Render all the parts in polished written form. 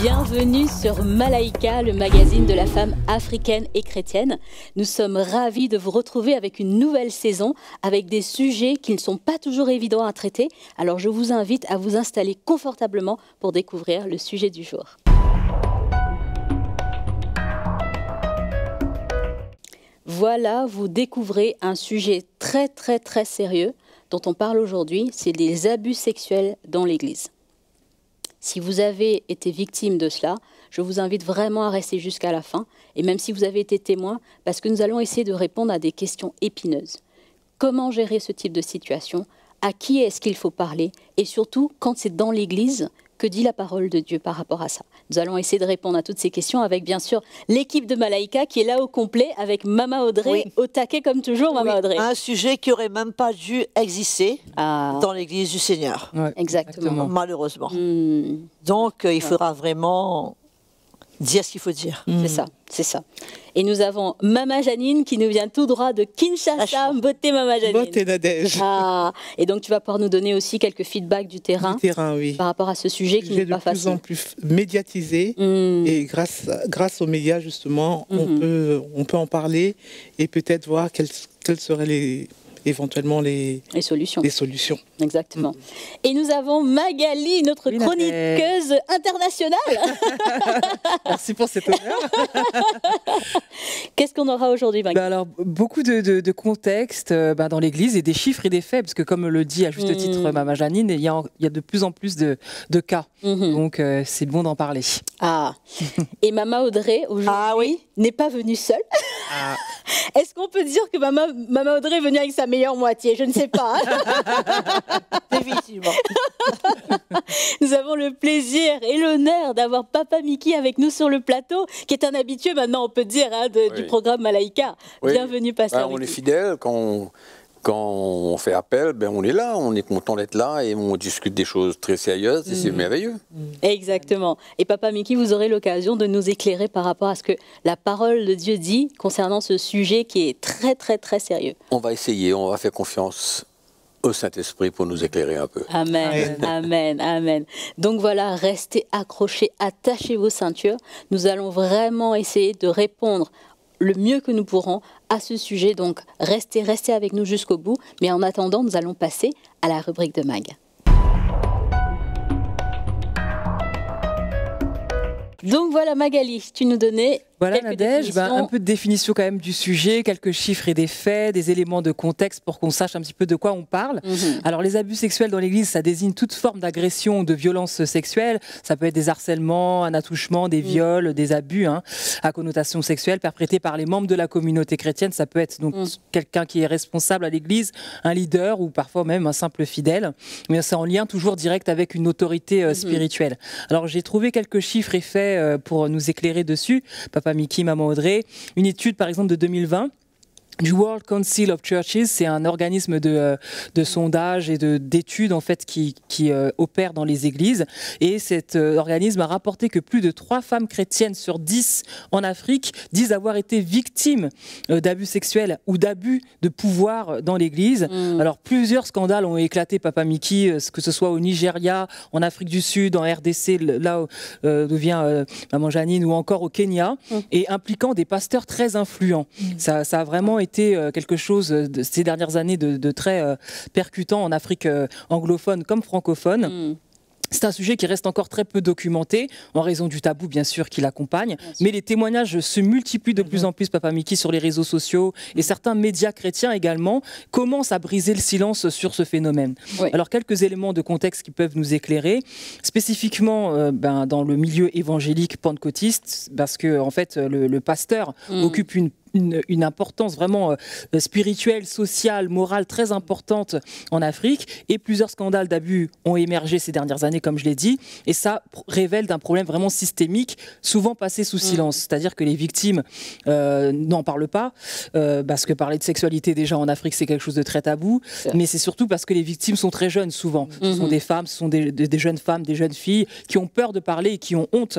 Bienvenue sur Malaika, le magazine de la femme africaine et chrétienne. Nous sommes ravis de vous retrouver avec une nouvelle saison, avec des sujets qui ne sont pas toujours évidents à traiter. Alors je vous invite à vous installer confortablement pour découvrir le sujet du jour. Voilà, vous découvrez un sujet très sérieux dont on parle aujourd'hui, c'est des abus sexuels dans l'Église. Si vous avez été victime de cela, je vous invite vraiment à rester jusqu'à la fin, et même si vous avez été témoin, parce que nous allons essayer de répondre à des questions épineuses. Comment gérer ce type de situation? À qui est-ce qu'il faut parler? Et surtout, quand c'est dans l'Église, que dit la parole de Dieu par rapport à ça? Nous allons essayer de répondre à toutes ces questions avec, bien sûr, l'équipe de Malaika qui est là au complet, avec Mama Audrey, au taquet comme toujours, Mama Audrey. Un sujet qui n'aurait même pas dû exister dans l'Église du Seigneur. Ouais, exactement. Malheureusement. Donc, il faudra vraiment dire ce qu'il faut dire. C'est ça, c'est ça. Et nous avons Mama Janine qui nous vient tout droit de Kinshasa. Beauté Mama Janine. Beauté Nadège. Ah, et donc tu vas pouvoir nous donner aussi quelques feedbacks du terrain. Oui. Par rapport à ce sujet qui n'est pas facile. De plus en plus médiatisé et grâce aux médias justement, on peut en parler et peut-être voir quelles seraient éventuellement les solutions. Exactement. Et nous avons Magali, notre chroniqueuse internationale. Merci pour cet honneur. Qu'est-ce qu'on aura aujourd'hui, Magali? Alors, beaucoup de contexte dans l'Église et des chiffres et des faits, parce que comme le dit à juste titre Mama Janine, il y a de plus en plus de cas. Donc, c'est bon d'en parler. Ah. Et Mama Audrey, aujourd'hui, n'est pas venue seule. Est-ce qu'on peut dire que Mama Audrey est venue avec sa meilleure moitié? Je ne sais pas. Définitivement. Nous avons le plaisir et l'honneur d'avoir Papa Mickey avec nous sur le plateau, qui est un habitué maintenant, on peut dire, du programme Malaika. Bienvenue, Pasteur. On est fidèle quand on fait appel, on est là, on est content d'être là et on discute des choses très sérieuses et c'est merveilleux. Exactement. Et Papa Mickey, vous aurez l'occasion de nous éclairer par rapport à ce que la parole de Dieu dit concernant ce sujet qui est très sérieux. On va essayer, on va faire confiance au Saint-Esprit pour nous éclairer un peu. Amen, amen. Donc voilà, restez accrochés, attachez vos ceintures. Nous allons vraiment essayer de répondre le mieux que nous pourrons à ce sujet. Donc restez avec nous jusqu'au bout. Mais en attendant, nous allons passer à la rubrique de Mag. Donc voilà, Magali, tu nous donnais... Voilà, Nadège, un peu de définition quand même du sujet, quelques chiffres et des faits, des éléments de contexte pour qu'on sache un petit peu de quoi on parle. Alors, les abus sexuels dans l'Église, ça désigne toute forme d'agression ou de violence sexuelle. Ça peut être des harcèlements, un attouchement, des viols, des abus à connotation sexuelle perpétrés par les membres de la communauté chrétienne. Ça peut être donc quelqu'un qui est responsable à l'Église, un leader ou parfois même un simple fidèle. Mais c'est en lien toujours direct avec une autorité spirituelle. Alors, j'ai trouvé quelques chiffres et faits pour nous éclairer dessus. Papa Mickey, Maman Audrey, une étude par exemple de 2020 du World Council of Churches, c'est un organisme de sondage et d'études en fait qui opère dans les églises. Et cet organisme a rapporté que plus de 3 femmes chrétiennes sur 10 en Afrique disent avoir été victimes d'abus sexuels ou d'abus de pouvoir dans l'église. Alors plusieurs scandales ont éclaté, Papa Mickey, que ce soit au Nigeria, en Afrique du Sud, en RDC, là d'où vient Maman Janine, ou encore au Kenya, et impliquant des pasteurs très influents. Ça a vraiment été quelque chose ces dernières années de très percutant en Afrique anglophone comme francophone. C'est un sujet qui reste encore très peu documenté, en raison du tabou, bien sûr, qui l'accompagne. Mais les témoignages se multiplient de plus en plus, Papa Mickey, sur les réseaux sociaux, et certains médias chrétiens également commencent à briser le silence sur ce phénomène. Alors, quelques éléments de contexte qui peuvent nous éclairer, spécifiquement dans le milieu évangélique pentecôtiste, parce que, en fait, le pasteur occupe une importance vraiment spirituelle, sociale, morale très importante en Afrique, et plusieurs scandales d'abus ont émergé ces dernières années, comme je l'ai dit, et ça révèle d'un problème vraiment systémique, souvent passé sous silence, c'est-à-dire que les victimes n'en parlent pas, parce que parler de sexualité déjà en Afrique c'est quelque chose de très tabou, mais c'est surtout parce que les victimes sont très jeunes souvent, ce sont des femmes, ce sont des jeunes femmes, des jeunes filles qui ont peur de parler et qui ont honte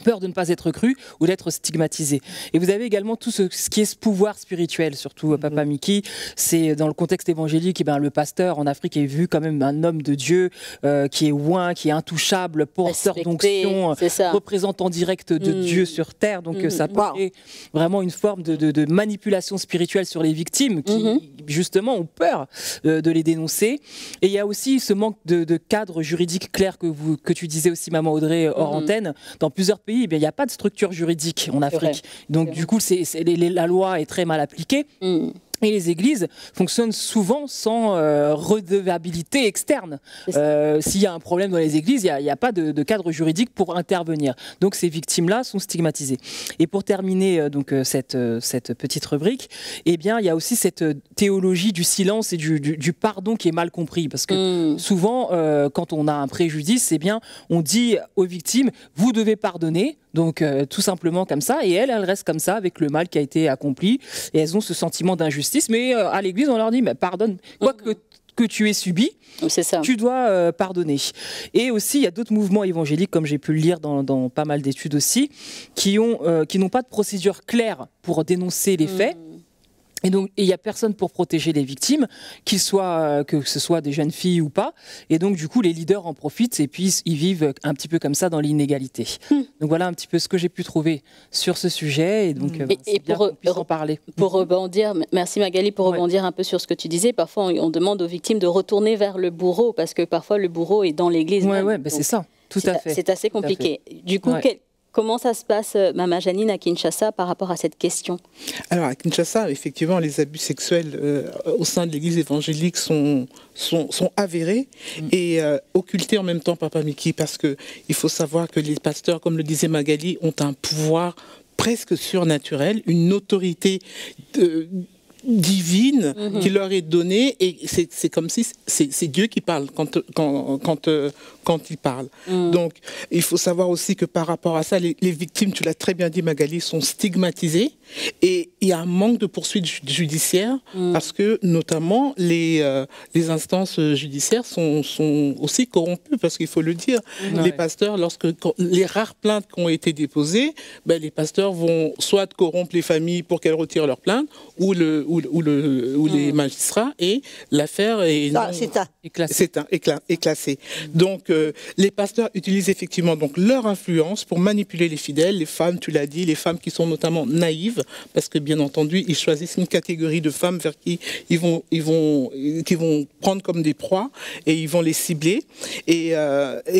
peur de ne pas être cru ou d'être stigmatisé. Et vous avez également tout ce qui est ce pouvoir spirituel, surtout Papa Mickey. C'est dans le contexte évangélique, le pasteur en Afrique est vu quand même un homme de Dieu qui est oint, qui est intouchable, porteur d'onction, représentant direct de Dieu sur terre. Donc ça crée vraiment une forme de manipulation spirituelle sur les victimes qui justement ont peur de les dénoncer. Et il y a aussi ce manque de cadre juridique clair que tu disais aussi, Maman Audrey, hors antenne. Dans plusieurs pays, il n'y a pas de structure juridique en Afrique. Donc du coup, la loi est très mal appliquée. Et les églises fonctionnent souvent sans redevabilité externe. S'il y a un problème dans les églises, il n'y a pas de cadre juridique pour intervenir. Donc ces victimes-là sont stigmatisées. Et pour terminer cette petite rubrique, il y a aussi cette théologie du silence et du pardon qui est mal compris. Parce que souvent, quand on a un préjudice, on dit aux victimes, vous devez pardonner. Donc tout simplement comme ça, et elles restent comme ça avec le mal qui a été accompli, et elles ont ce sentiment d'injustice, mais à l'église on leur dit, mais pardonne, quoi que tu aies subi, tu dois pardonner. Et aussi il y a d'autres mouvements évangéliques, comme j'ai pu le lire dans pas mal d'études aussi, qui n'ont pas de procédure claire pour dénoncer les faits. Et donc, il n'y a personne pour protéger les victimes, que ce soit des jeunes filles ou pas. Et donc, du coup, les leaders en profitent et puis ils vivent un petit peu comme ça dans l'inégalité. Donc, voilà un petit peu ce que j'ai pu trouver sur ce sujet. Et donc, c'est bien qu'on puisse en parler. Pour rebondir, merci Magali, pour rebondir un peu sur ce que tu disais, parfois on demande aux victimes de retourner vers le bourreau, parce que parfois le bourreau est dans l'église. C'est ça, tout à fait. C'est assez compliqué. Du coup, comment ça se passe, Mama Janine, à Kinshasa par rapport à cette question? Alors, à Kinshasa, effectivement, les abus sexuels au sein de l'église évangélique sont avérés et occultés en même temps, Papa Mickey, parce qu'il faut savoir que les pasteurs, comme le disait Magali, ont un pouvoir presque surnaturel, une autorité divine qui leur est donnée, et c'est comme si c'est Dieu qui parle quand il parle. Donc il faut savoir aussi que par rapport à ça, les victimes, tu l'as très bien dit Magali, sont stigmatisées, et il y a un manque de poursuites judiciaires parce que notamment les instances judiciaires sont aussi corrompues, parce qu'il faut le dire, les pasteurs, les rares plaintes qui ont été déposées, les pasteurs vont soit corrompre les familles pour qu'elles retirent leurs plaintes, ou les magistrats, et l'affaire est classée. Donc les pasteurs utilisent effectivement leur influence pour manipuler les fidèles, les femmes, tu l'as dit, les femmes qui sont notamment naïves, parce que bien entendu ils choisissent une catégorie de femmes vers qui ils vont prendre comme des proies, et ils vont les cibler, et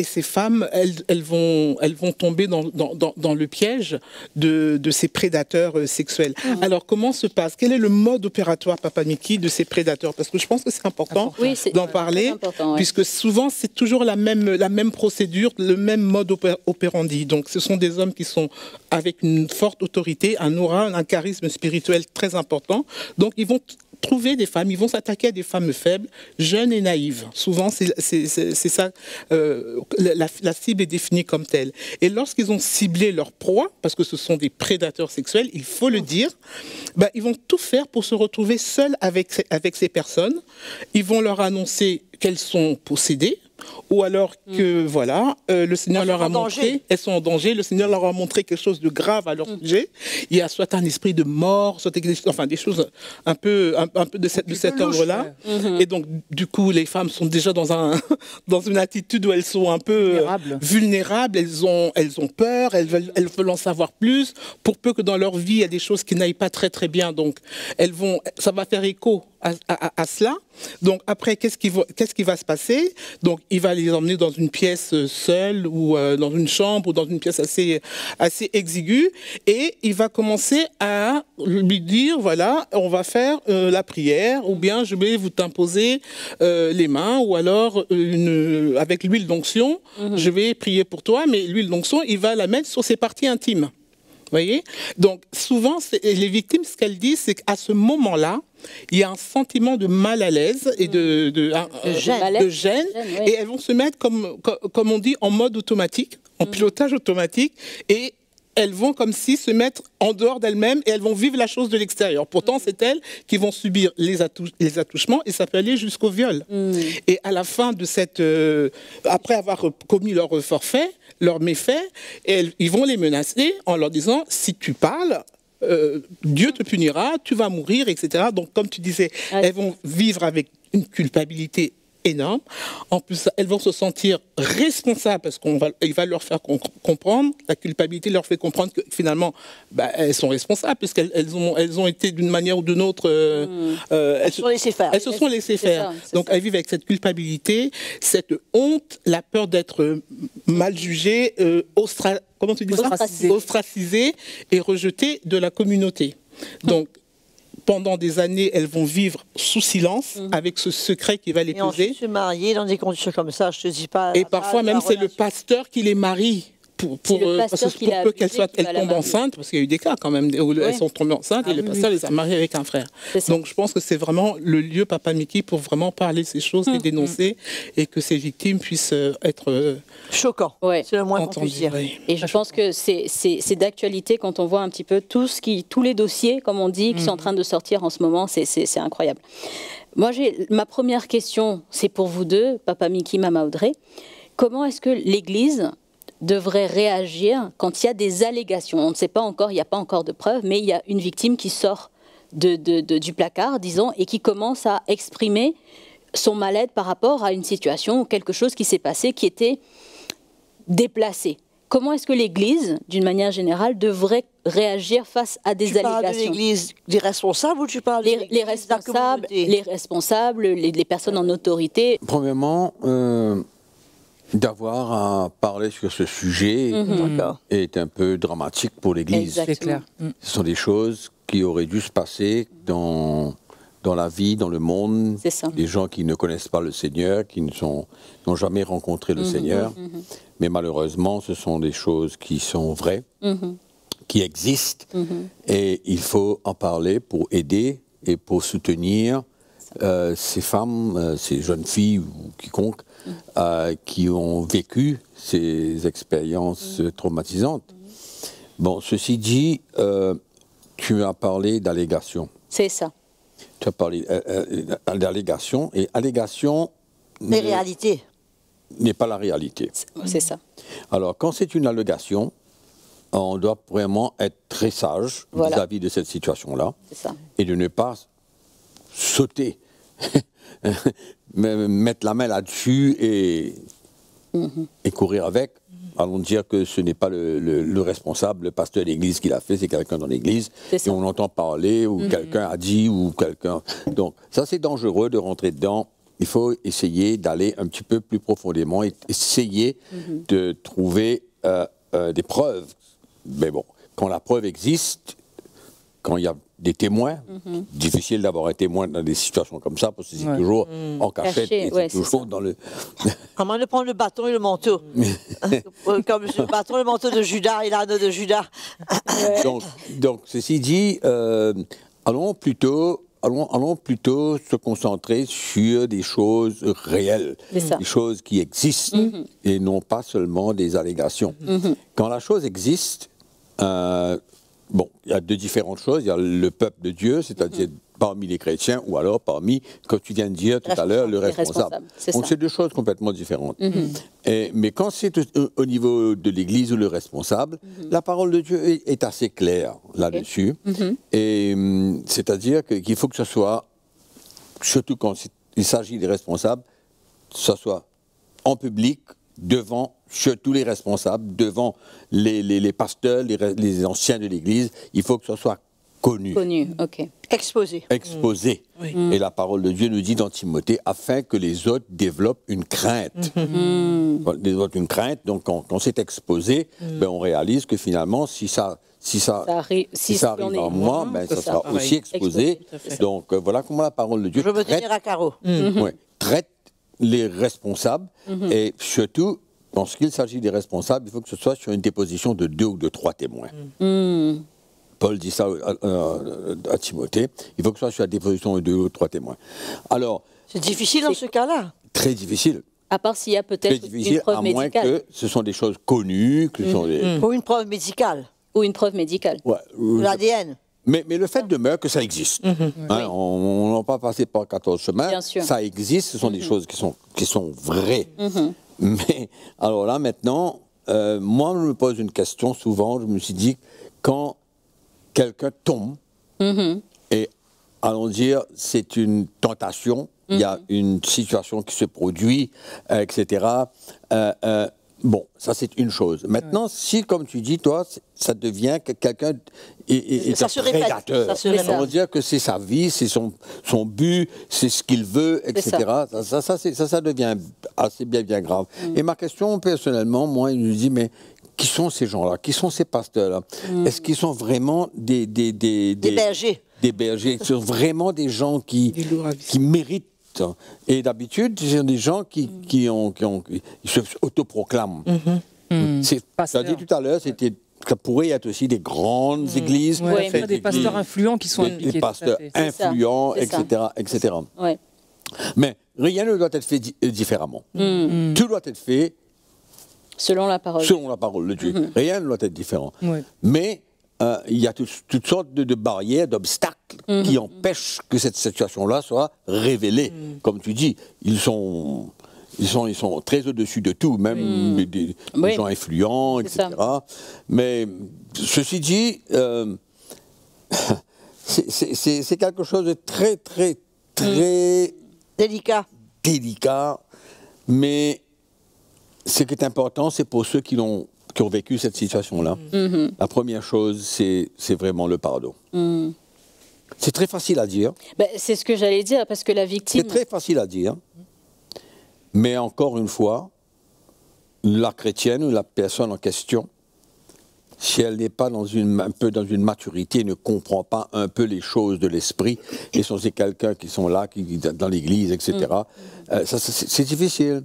ces femmes elles vont tomber dans le piège de ces prédateurs sexuels. Alors comment se passe, quel est le mode opératoire, Papa Mickey, de ces prédateurs? Parce que je pense que c'est important d'en parler, puisque souvent c'est toujours la même procédure, le même mode opérandi. Donc ce sont des hommes qui sont avec une forte autorité, un aura, un charisme spirituel très important. Donc ils vont trouver des femmes, ils vont s'attaquer à des femmes faibles, jeunes et naïves. Souvent, c'est ça, la cible est définie comme telle. Et lorsqu'ils ont ciblé leur proie, parce que ce sont des prédateurs sexuels, il faut le dire, ils vont tout faire pour se retrouver seuls avec ces personnes. Ils vont leur annoncer qu'elles sont possédées, ou alors que le Seigneur leur a montré, elles sont en danger, le Seigneur leur a montré quelque chose de grave à leur sujet. Il y a soit un esprit de mort, soit des choses un peu de cet ordre-là. Et donc du coup les femmes sont déjà dans une attitude où elles sont un peu vulnérables, elles ont peur, elles veulent en savoir plus, pour peu que dans leur vie il y a des choses qui n'aillent pas très très bien, donc ça va faire écho à cela. Donc après, qu'est-ce qui va se passer? Donc il va les emmener dans une pièce seule, ou dans une chambre, ou dans une pièce assez exiguë, et il va commencer à lui dire, voilà, on va faire la prière, ou bien je vais vous t'imposer les mains, ou alors avec l'huile d'onction, je vais prier pour toi, mais l'huile d'onction, il va la mettre sur ses parties intimes. Voyez? Donc souvent, les victimes, ce qu'elles disent, c'est qu'à ce moment-là, il y a un sentiment de mal à l'aise et de gêne, et elles vont se mettre, comme on dit, en mode automatique, en pilotage automatique, et elles vont comme si se mettre en dehors d'elles-mêmes et elles vont vivre la chose de l'extérieur. Pourtant, c'est elles qui vont subir les attouchements et ça peut aller jusqu'au viol. Et à la fin de cette... après avoir commis leur forfait, leur méfait, ils vont les menacer en leur disant, si tu parles... Dieu te punira, tu vas mourir, etc. Donc, comme tu disais, elles vont vivre avec une culpabilité énorme. En plus, elles vont se sentir responsables parce qu'il va leur faire comprendre, la culpabilité leur fait comprendre que finalement, elles sont responsables puisqu'elles ont été d'une manière ou d'une autre... elles se sont laissées faire. Elles se sont laissées faire. Donc, elles vivent avec cette culpabilité, cette honte, la peur d'être mal jugées, comment tu dis ça ? Ostracisées et rejetées de la communauté. Donc, pendant des années, elles vont vivre sous silence avec ce secret qui va les peser. Et ensuite se marier dans des conditions comme ça, je te dis pas... Et parfois même, c'est le pasteur qui les marie pour peu qu'elle tombe enceinte, parce qu'il y a eu des cas quand même où elles sont tombées enceintes et le pasteur les a mariées avec un frère. Donc je pense que c'est vraiment le lieu, Papa Mickey, pour vraiment parler de ces choses, les dénoncer et que ces victimes puissent être... choquant, c'est le moins qu'on puisse dire. Et je pense que c'est d'actualité quand on voit un petit peu tous les dossiers, comme on dit, qui sont en train de sortir en ce moment, c'est incroyable. Moi, ma première question, c'est pour vous deux, Papa Mickey, Mama Audrey. Comment est-ce que l'Église devrait réagir quand il y a des allégations? On ne sait pas encore, il n'y a pas encore de preuves, mais il y a une victime qui sort du placard, disons, et qui commence à exprimer son mal-être par rapport à une situation ou quelque chose qui s'est passé qui était déplacé. Comment est-ce que l'Église, d'une manière générale, devrait réagir face à des allégations? Tu parles de l'Église des responsables ou tu parles les responsables, les personnes en autorité? Premièrement, d'avoir à parler sur ce sujet est un peu dramatique pour l'Église. C'est clair. Ce sont des choses qui auraient dû se passer dans la vie, dans le monde. Des gens qui ne connaissent pas le Seigneur, qui n'ont jamais rencontré le Seigneur. Mais malheureusement, ce sont des choses qui sont vraies, qui existent. Et il faut en parler pour aider et pour soutenir ces femmes, ces jeunes filles ou quiconque qui ont vécu ces expériences traumatisantes. Bon, ceci dit, tu as parlé d'allégations. C'est ça. Tu as parlé d'allégations, et allégation... Les réalités. N'est pas la réalité. C'est ça. Alors, quand c'est une allégation, on doit vraiment être très sage vis-à-vis de cette situation-là, et de ne pas sauter, mettre la main là-dessus et courir avec. Allons dire que ce n'est pas le responsable, le pasteur de l'église qui l'a fait, c'est quelqu'un dans l'église, et on entend parler, ou quelqu'un a dit, ou quelqu'un... Donc, ça c'est dangereux de rentrer dedans. Il faut essayer d'aller un petit peu plus profondément, et essayer de trouver des preuves. Mais bon, quand la preuve existe, quand il y a des témoins, difficile d'avoir un témoin dans des situations comme ça, parce que c'est toujours en cachette, et c'est toujours dans le... Comment de prendre le bâton et le manteau comme le bâton et le manteau de Judas et l'anneau de Judas. donc, ceci dit, allons plutôt se concentrer sur des choses réelles, des choses qui existent, et non pas seulement des allégations. Quand la chose existe, bon, il y a deux différentes choses. Il y a le peuple de Dieu, c'est-à-dire parmi les chrétiens, ou alors parmi, comme tu viens de dire tout à l'heure, le responsable. Donc c'est deux choses complètement différentes. Mais quand c'est au niveau de l'Église ou le responsable, la parole de Dieu est assez claire là-dessus. Et c'est-à-dire qu'il faut que ce soit, surtout quand il s'agit des responsables, que ce soit en public, devant surtout les responsables, devant les pasteurs, les anciens de l'Église. Il faut que ce soit connu. Connu, ok. Exposé. Exposé. Et la parole de Dieu nous dit dans Timothée, afin que les autres développent une crainte. Développent une crainte, donc quand c'est exposé, on réalise que finalement, si ça arrive en moi, ça sera aussi exposé. Donc voilà comment la parole de Dieu je veux tenir à carreau. Traite les responsables, et surtout, en ce qu'il s'agit des responsables, il faut que ce soit sur une déposition de 2 ou de 3 témoins. Paul dit ça à Timothée, il faut que ce soit sur la déposition de 2 ou 3 témoins. Alors, c'est difficile dans ce cas-là. Très difficile. À part s'il y a peut-être une preuve médicale. À moins que ce sont des choses connues, que ce sont des... Ou une preuve médicale. Ou une preuve médicale. Ouais, L'ADN. Mais le fait demeure que ça existe. On n'a pas passé par 14 chemins. Bien sûr. Ça existe, ce sont des choses qui sont vraies. Mais alors là, maintenant, moi, je me pose une question souvent. Je me suis dit, quand quelqu'un tombe, et allons dire, c'est une tentation, il y a une situation qui se produit, etc. Bon, ça c'est une chose. Maintenant, si, comme tu dis, toi, ça devient que quelqu'un est un prédateur. On va dire que c'est sa vie, c'est son but, c'est ce qu'il veut, etc. Ça devient assez bien grave. Et ma question, personnellement, moi, je me dis, mais qui sont ces gens-là? Qui sont ces pasteurs-là? Est-ce qu'ils sont vraiment des bergers? Des bergers. Ce sont vraiment des gens qui méritent. Et d'habitude, c'est des gens qui se autoproclament. Tu as dit tout à l'heure, ça pourrait être aussi des grandes églises. Des pasteurs influents qui sont impliqués. Des pasteurs influents, etc. Ouais. Mais rien ne doit être fait différemment. Tout doit être fait selon la parole. Selon la parole de Dieu. Rien ne doit être différent. Mais il y a toutes sortes de barrières, d'obstacles qui empêchent que cette situation-là soit révélée. Comme tu dis, ils sont très au-dessus de tout, même des gens influents, etc. Mais ceci dit, c'est quelque chose de très délicat. Mais ce qui est important, c'est pour ceux qui ont vécu cette situation-là. La première chose, c'est vraiment le pardon. C'est très facile à dire. C'est ce que j'allais dire, parce que la victime... C'est très facile à dire. Mais encore une fois, la chrétienne ou la personne en question, si elle n'est pas un peu dans une maturité, ne comprend pas un peu les choses de l'esprit, et si c'est quelqu'un qui sont là, qui dans l'église, etc., c'est difficile.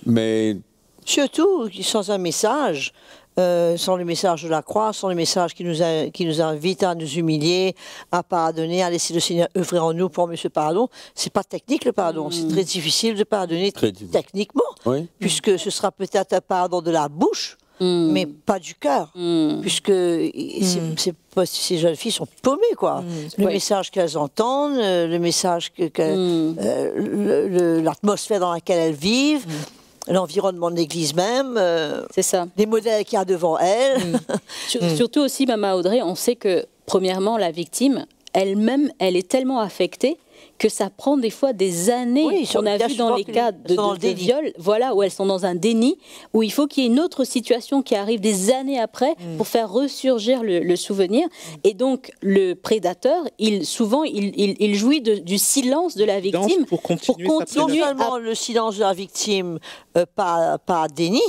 Mais... Surtout sans un message, sans le message de la croix, sans le message qui nous invite à nous humilier, à pardonner, à laisser le Seigneur œuvrer en nous pour mieux ce pardon. C'est pas technique le pardon, c'est très difficile de pardonner techniquement, puisque ce sera peut-être un pardon de la bouche, mais pas du cœur, puisque ces jeunes filles sont paumées, quoi. Le message qu'elles entendent, le message l'atmosphère dans laquelle elles vivent. L'environnement de l'Église même, c'est ça. Les modèles qu'il y a devant elle. Surtout aussi, Maman Audrey, on sait que, premièrement, la victime, elle-même, elle est tellement affectée que ça prend des fois des années. On a vu dans les cas de viol, voilà, où elles sont dans un déni, où il faut qu'il y ait une autre situation qui arrive des années après pour faire ressurgir le souvenir. Et donc, le prédateur, souvent, il jouit du silence de la victime pour continuer non seulement le silence de la victime par déni,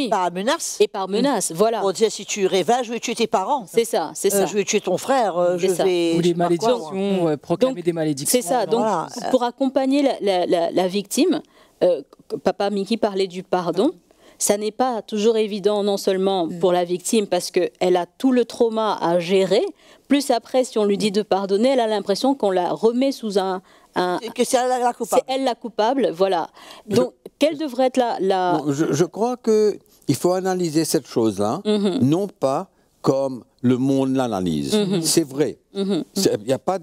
par menace. Et par menace, voilà. On dit, si tu révèles, je vais tuer tes parents. C'est ça. Je vais tuer ton frère. Je vais... Ou les malédictions, proclamer des malédictions. C'est ça. Donc, pour accompagner la victime, Papa Mickey parlait du pardon. Ça n'est pas toujours évident, non seulement pour la victime, parce qu'elle a tout le trauma à gérer, plus après, si on lui dit de pardonner, elle a l'impression qu'on la remet sous que c'est elle la coupable. C'est elle la coupable, voilà. Donc, quelle devrait être la... Je crois qu'il faut analyser cette chose-là, non pas comme le monde l'analyse. C'est vrai. Il n'y a pas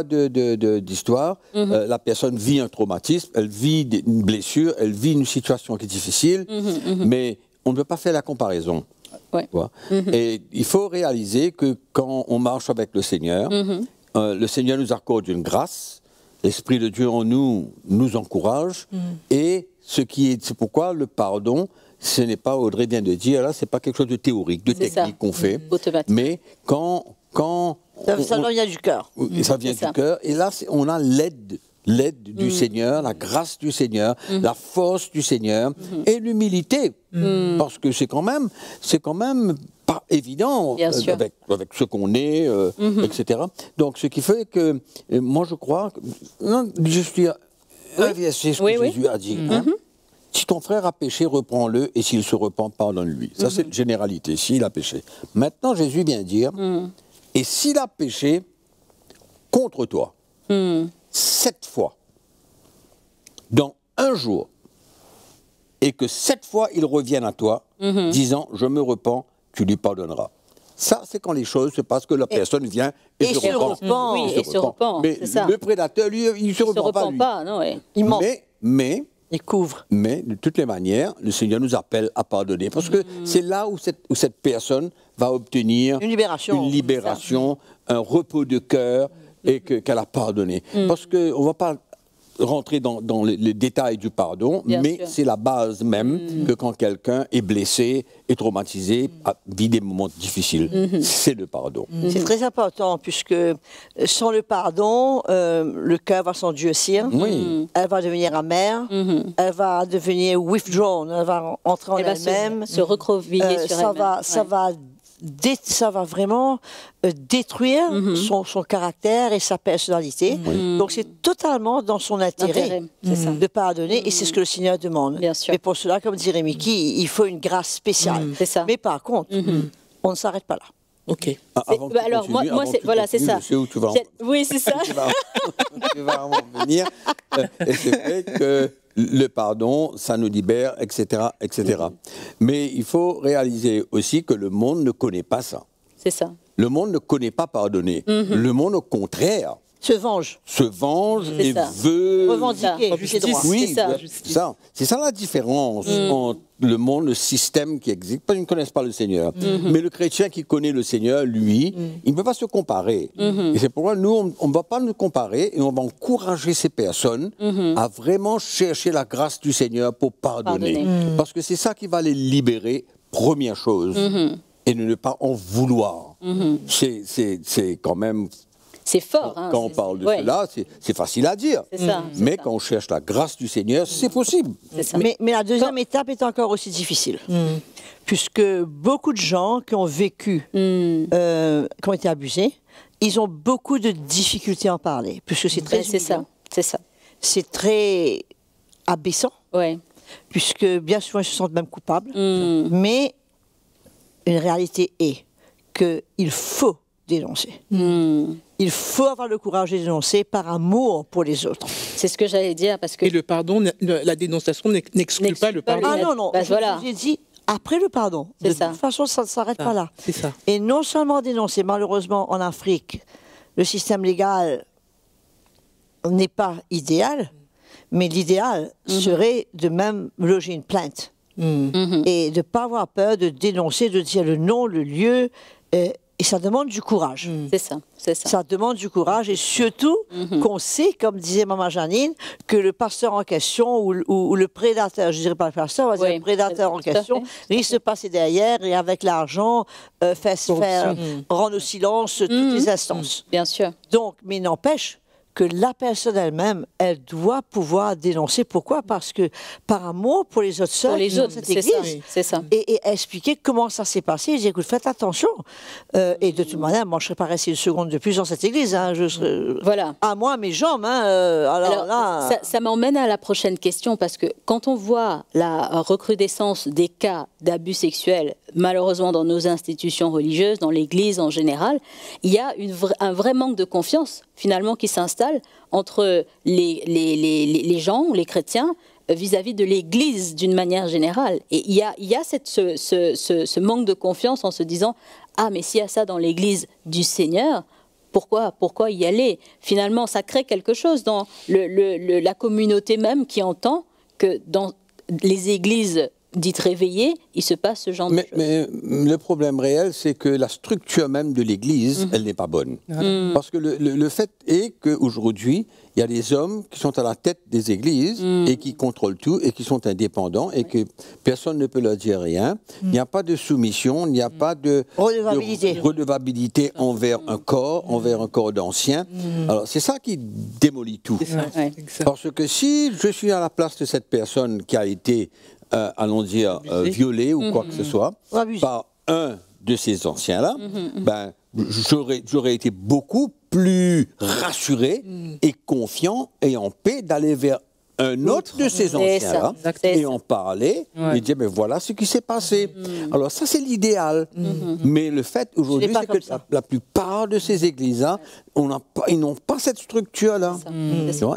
d'histoire. La personne vit un traumatisme, elle vit une blessure, elle vit une situation qui est difficile, mais on ne peut pas faire la comparaison. Et il faut réaliser que quand on marche avec le Seigneur, le Seigneur nous accorde une grâce, l'Esprit de Dieu en nous encourage, et c'est pourquoi le pardon, ce n'est pas, Audrey vient de dire, là, c'est pas quelque chose de théorique, de technique qu'on fait, mais quand ça vient du cœur. Ça vient du cœur, et là, on a l'aide du Seigneur, la grâce du Seigneur, la force du Seigneur, et l'humilité, parce que c'est quand même pas évident avec ce qu'on est, etc. Donc, ce qui fait que, moi, je crois, je suis c'est ce que Jésus a dit. Si ton frère a péché, reprends-le, et s'il se repent, pardonne-lui. Ça, c'est une généralité, s'il a péché. Maintenant, Jésus vient dire, et s'il a péché contre toi, 7 fois, dans un jour, et que 7 fois il revienne à toi, disant, je me repens, tu lui pardonneras. Ça, c'est quand les choses se passent, que la personne vient et se repent. Oui, et se repent. Mais le prédateur, lui, il ne se repent pas. Non, ouais. Il ment. Il couvre. Mais de toutes les manières, le Seigneur nous appelle à pardonner. Parce que c'est là où cette personne va obtenir une libération, un repos de cœur et qu'elle a pardonné. Parce qu'on ne va pas rentrer dans les détails du pardon, mais c'est la base même que quand quelqu'un est blessé, est traumatisé, vit des moments difficiles, c'est le pardon. C'est très important, puisque sans le pardon, le cœur va s'endurcir, elle va devenir amère, elle va devenir withdrawn, elle va entrer en elle-même, se recroqueviller sur elle-même. Ça va vraiment détruire son caractère et sa personnalité. Donc c'est totalement dans son intérêt de pardonner et c'est ce que le Seigneur demande. Mais pour cela, comme dit Rémiki, il faut une grâce spéciale. Mais par contre, on ne s'arrête pas là. Ok. Alors moi c'est ça. Je sais où tu vas oui, c'est ça. tu vas en venir. Et c'est vrai que le pardon, ça nous libère, etc., etc. Mais il faut réaliser aussi que le monde ne connaît pas ça. C'est ça. Le monde ne connaît pas pardonner. Le monde, au contraire, se venge et veut revendiquer ses droits. Oui, c'est ça la différence entre le monde, le système qui existe. Parce qu'ils ne connaissent pas le Seigneur. Mais le chrétien qui connaît le Seigneur, lui, il ne peut pas se comparer. Et c'est pourquoi nous, on ne va pas nous comparer et on va encourager ces personnes à vraiment chercher la grâce du Seigneur pour pardonner. Parce que c'est ça qui va les libérer, première chose. Et ne pas en vouloir. C'est quand même... C'est fort. Quand on parle de cela, c'est facile à dire. Mais quand on cherche la grâce du Seigneur, c'est possible. Mais la deuxième étape est encore aussi difficile. Puisque beaucoup de gens qui ont vécu, qui ont été abusés, ils ont beaucoup de difficultés à en parler. Puisque c'est très humiliant. C'est ça. C'est très abaissant. Puisque bien souvent, ils se sentent même coupables. Mais une réalité est qu'il faut dénoncer. Il faut avoir le courage de dénoncer par amour pour les autres. C'est ce que j'allais dire parce que... Et le pardon, la dénonciation n'exclut pas le pardon. Ah non, j'ai dit après le pardon. De toute façon, ça ne s'arrête pas là. C'est ça. Et non seulement dénoncer, malheureusement en Afrique, le système légal n'est pas idéal, mais l'idéal serait de même loger une plainte. Et de ne pas avoir peur de dénoncer, de dire le nom, le lieu... Et ça demande du courage. C'est ça. Ça demande du courage et surtout qu'on sait, comme disait Maman Janine, que le pasteur en question ou le prédateur, je ne dirais pas le pasteur, on va dire le prédateur en question, risque de passer derrière et avec l'argent faire rendre au silence toutes les instances. Bien sûr. Donc, mais n'empêche que la personne elle-même, elle doit pouvoir dénoncer. Pourquoi ? Parce que par amour pour les autres sœurs, pour les autres, cette église, c'est ça. Et expliquer comment ça s'est passé. J'ai dit, écoute, faites attention. Et de toute manière, moi, je ne serais pas resté une seconde de plus dans cette église. Je serais, à moi, mes jambes. Alors là, ça m'emmène à la prochaine question, parce que quand on voit la recrudescence des cas d'abus sexuels, malheureusement dans nos institutions religieuses, dans l'église en général, il y a un vrai manque de confiance, finalement, qui s'installe entre les gens, les chrétiens, vis-à-vis de l'Église d'une manière générale. Et il y a ce manque de confiance en se disant « Ah, mais s'il y a ça dans l'Église du Seigneur, pourquoi y aller ?» Finalement, ça crée quelque chose dans la communauté même qui entend que dans les églises dites réveillées, il se passe ce genre de choses. Mais le problème réel, c'est que la structure même de l'Église, elle n'est pas bonne. Parce que le fait est qu'aujourd'hui, il y a des hommes qui sont à la tête des églises et qui contrôlent tout et qui sont indépendants et que personne ne peut leur dire rien. Il n'y a pas de soumission, il n'y a pas de redevabilité envers un corps d'anciens. Alors c'est ça qui démolit tout. Parce que si je suis à la place de cette personne qui a été allons dire, violé ou quoi que ce soit, par un de ces anciens-là, ben, j'aurais été beaucoup plus rassuré et confiant et en paix d'aller vers un autre de ces anciens-là et en parler et dire, mais voilà ce qui s'est passé. Alors ça, c'est l'idéal. Mais le fait aujourd'hui, c'est que la plupart de ces églises-là, ils n'ont pas cette structure-là.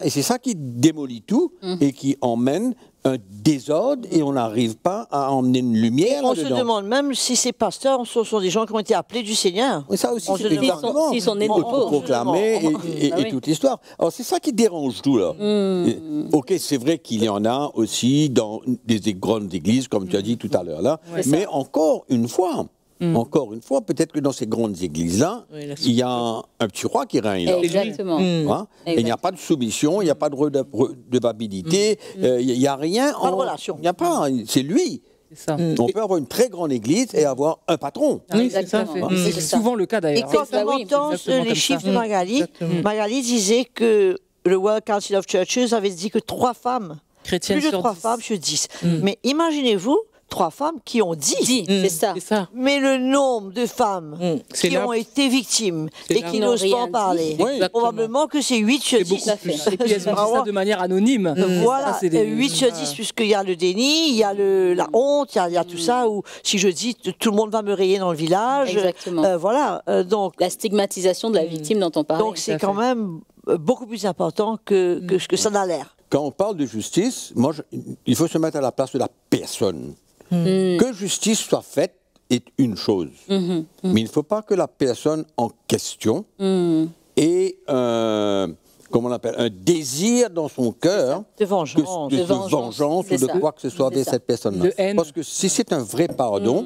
Et c'est ça qui démolit tout et qui emmène un désordre et on n'arrive pas à emmener une lumière on se là-dedans. demande même si ces pasteurs sont des gens qui ont été appelés du Seigneur. Oui, ça aussi, On c'est se demande. exactement. S'ils sont nés de Pour nouveau. proclamer et toute l'histoire. Alors, c'est ça qui dérange tout, là. Ok, c'est vrai qu'il y en a aussi dans des grandes églises, comme tu as dit tout à l'heure, là. Mais encore une fois, peut-être que dans ces grandes églises-là, il y a un petit roi qui règne. Là. Exactement. Hein? Et il n'y a pas de soumission, il n'y a pas de redevabilité, il n'y a rien. Pas de relation. Il n'y a pas, c'est lui. C'est ça. On peut avoir une très grande église et avoir un patron. Oui, Exactement. c'est C'est souvent le cas Et d'ailleurs. quand ça, on oui, entend exactement les comme chiffres ça. de Magali, Magali disait que le World Council of Churches avait dit que 3 femmes, Chrétienne plus de sur 3 10. femmes sur 10. Mais imaginez-vous, 3 femmes qui ont dit. C'est ça. C'est ça. Mais le nombre de femmes C'est qui là- ont été victimes c'est et là- qui n'ont n'osent pas rien en dit. parler, Oui, exactement. probablement que c'est 8 sur 10. beaucoup Tout à fait. Et puis elles ont dit ça de manière anonyme. Voilà, Ça, c'est des- 8 sur 10, puisqu'il y a le déni, il y a la honte, il y a tout ça, où si je dis tout le monde va me rayer dans le village. Exactement. Voilà, donc La stigmatisation de la victime dont on parle. donc c'est quand même beaucoup plus important que ce que ça n'a l'air. Quand on parle de justice, il faut se mettre à la place de la personne. Que justice soit faite est une chose. Mais il ne faut pas que la personne en question ait comment on appelle, un désir dans son cœur De vengeance. de vengeance, vengeance ou c'est de ça. quoi que ce soit C'est vers ça. cette personne-là. De haine. Parce que si c'est un vrai pardon,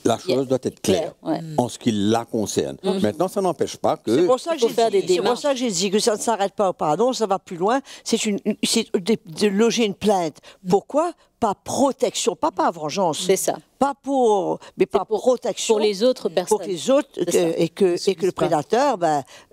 la chose doit être claire Ouais. en ce qui la concerne. Maintenant, ça n'empêche pas que... C'est pour ça que Il faut faire des c'est pour démarches. ça que j'ai dit que ça ne s'arrête pas au pardon, ça va plus loin. C'est de loger une plainte. Pourquoi? Pas protection, pas vengeance. C'est ça. Pas pour, mais pas pour- protection. pour les autres personnes. Pour que les autres, C'est ça. et que le prédateur,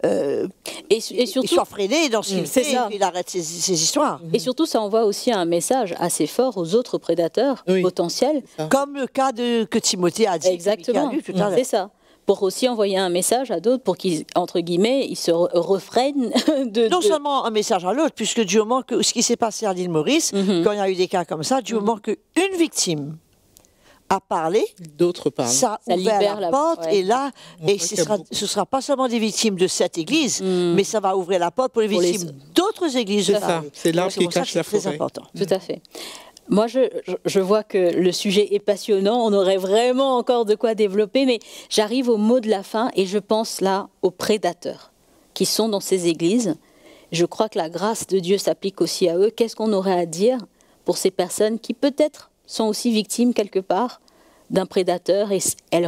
Et il surtout, soit freiné dans ce qu'il C'est fait, ça. et qu'il arrête ses histoires. et surtout, ça envoie aussi un message assez fort aux autres prédateurs Oui. potentiels. Comme le cas que Timothée a dit, Exactement. qu'il a lu tout à l'heure. C'est ça. Pour aussi envoyer un message à d'autres pour qu'ils, entre guillemets, ils se refreinent de... Non seulement un message à l'autre, puisque du moment que ce qui s'est passé à l'île Maurice, quand il y a eu des cas comme ça, du moment qu'une victime a parlé, D'autres parlent. ça Ça ouvert libère la la- porte, ouais. et là, On et voit qu'il y a beaucoup. ce sera pas seulement des victimes de cette église, mais ça va ouvrir la porte pour les Pour les victimes d'autres églises. C'est de ça. Paris. C'est l'arbre Donc, qui pour ça cache que la c'est très forêt. important. Tout à fait. Moi, je vois que le sujet est passionnant. On aurait vraiment encore de quoi développer, mais j'arrive au mot de la fin et je pense là aux prédateurs qui sont dans ces églises. Je crois que la grâce de Dieu s'applique aussi à eux. Qu'est-ce qu'on aurait à dire pour ces personnes qui peut-être sont aussi victimes quelque part d'un prédateur et elles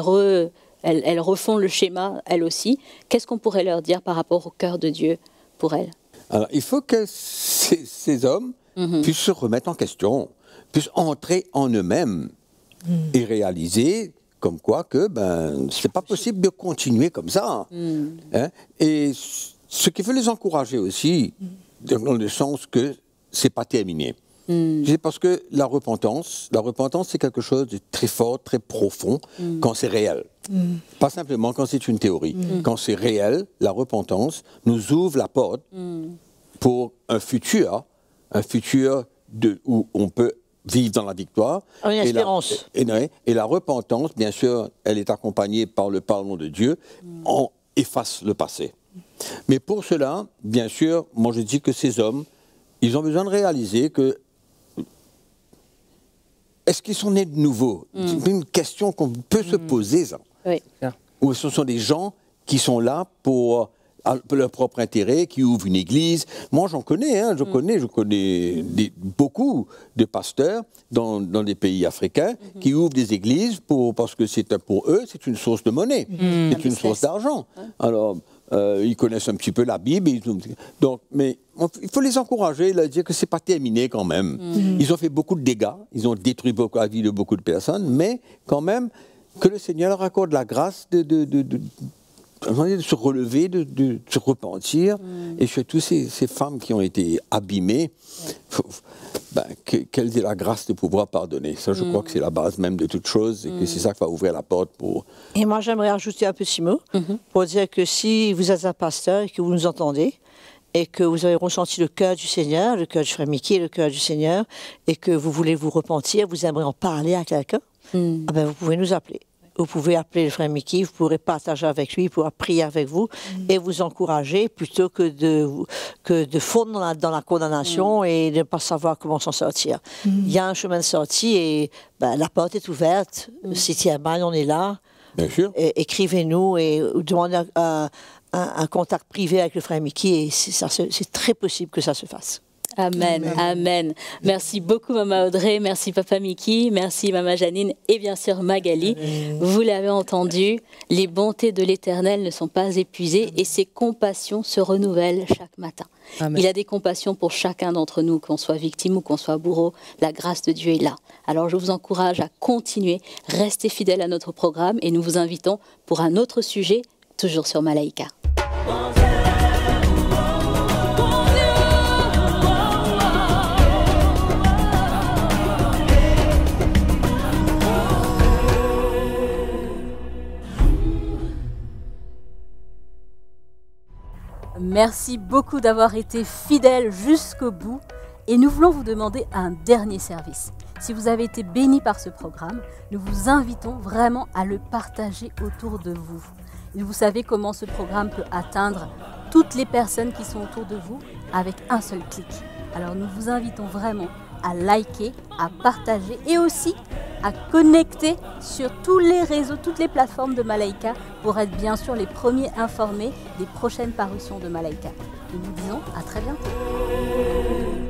refont le schéma elles aussi. Qu'est-ce qu'on pourrait leur dire par rapport au cœur de Dieu pour elles? Alors, il faut que ces hommes puissent se remettre en question, puissent entrer en eux-mêmes et réaliser comme quoi que c'est pas possible de continuer comme ça. Hein. Et ce qui veut les encourager aussi, dans le sens que c'est pas terminé. C'est parce que la repentance c'est quelque chose de très fort, très profond quand c'est réel. Pas simplement quand c'est une théorie. Quand c'est réel, la repentance nous ouvre la porte pour un futur où on peut vivre dans la victoire. Une Et la- espérance. Et la repentance, bien sûr, elle est accompagnée par le pardon de Dieu, on efface le passé. Mais pour cela, bien sûr, moi je dis que ces hommes, ils ont besoin de réaliser que est-ce qu'ils sont nés de nouveau? C'est une question qu'on peut se poser, ça. Oui. Ou ce sont des gens qui sont là pour leur propre intérêt, qui ouvrent une église. Moi, j'en connais, je connais beaucoup de pasteurs dans des pays africains qui ouvrent des églises parce que pour eux, c'est une source de monnaie, c'est une source d'argent. Alors, ils connaissent un petit peu la Bible, mais il faut les encourager, leur dire que c'est pas terminé quand même. Ils ont fait beaucoup de dégâts, ils ont détruit la vie de beaucoup de personnes, mais quand même, que le Seigneur leur accorde la grâce de se relever, de se repentir, et surtout ces femmes qui ont été abîmées, qu'elles aient la grâce de pouvoir pardonner. Ça, je crois que c'est la base même de toute chose, et que c'est ça qui va ouvrir la porte pour... Et moi, j'aimerais ajouter un petit mot pour dire que si vous êtes un pasteur et que vous nous entendez, et que vous avez ressenti le cœur du Seigneur, le cœur du frère Mickey, le cœur du Seigneur, et que vous voulez vous repentir, vous aimeriez en parler à quelqu'un, vous pouvez nous appeler vous pouvez appeler le frère Mickey, vous pourrez partager avec lui, il pourra prier avec vous et vous encourager plutôt que de fondre dans la condamnation et de ne pas savoir comment s'en sortir. Il y a un chemin de sortie et la porte est ouverte. Si tu as mal, on est là. Bien sûr. Écrivez-nous et demandez un contact privé avec le frère Mickey et c'est très possible que ça se fasse. Amen, amen. Merci beaucoup Maman Audrey, merci Papa Mickey, merci Maman Janine et bien sûr Magali. Vous l'avez entendu, les bontés de l'Éternel ne sont pas épuisées et ses compassions se renouvellent chaque matin. Amen. Il a des compassions pour chacun d'entre nous, qu'on soit victime ou qu'on soit bourreau. La grâce de Dieu est là. Alors je vous encourage à continuer, restez fidèles à notre programme et nous vous invitons pour un autre sujet, toujours sur Malaika. Merci beaucoup d'avoir été fidèles jusqu'au bout et nous voulons vous demander un dernier service. Si vous avez été bénis par ce programme, nous vous invitons vraiment à le partager autour de vous. Et vous savez comment ce programme peut atteindre toutes les personnes qui sont autour de vous avec un seul clic. Alors nous vous invitons vraiment à liker, à partager et aussi à connecter sur tous les réseaux, toutes les plateformes de Malaika pour être bien sûr les premiers informés des prochaines parutions de Malaika. Nous vous disons à très bientôt.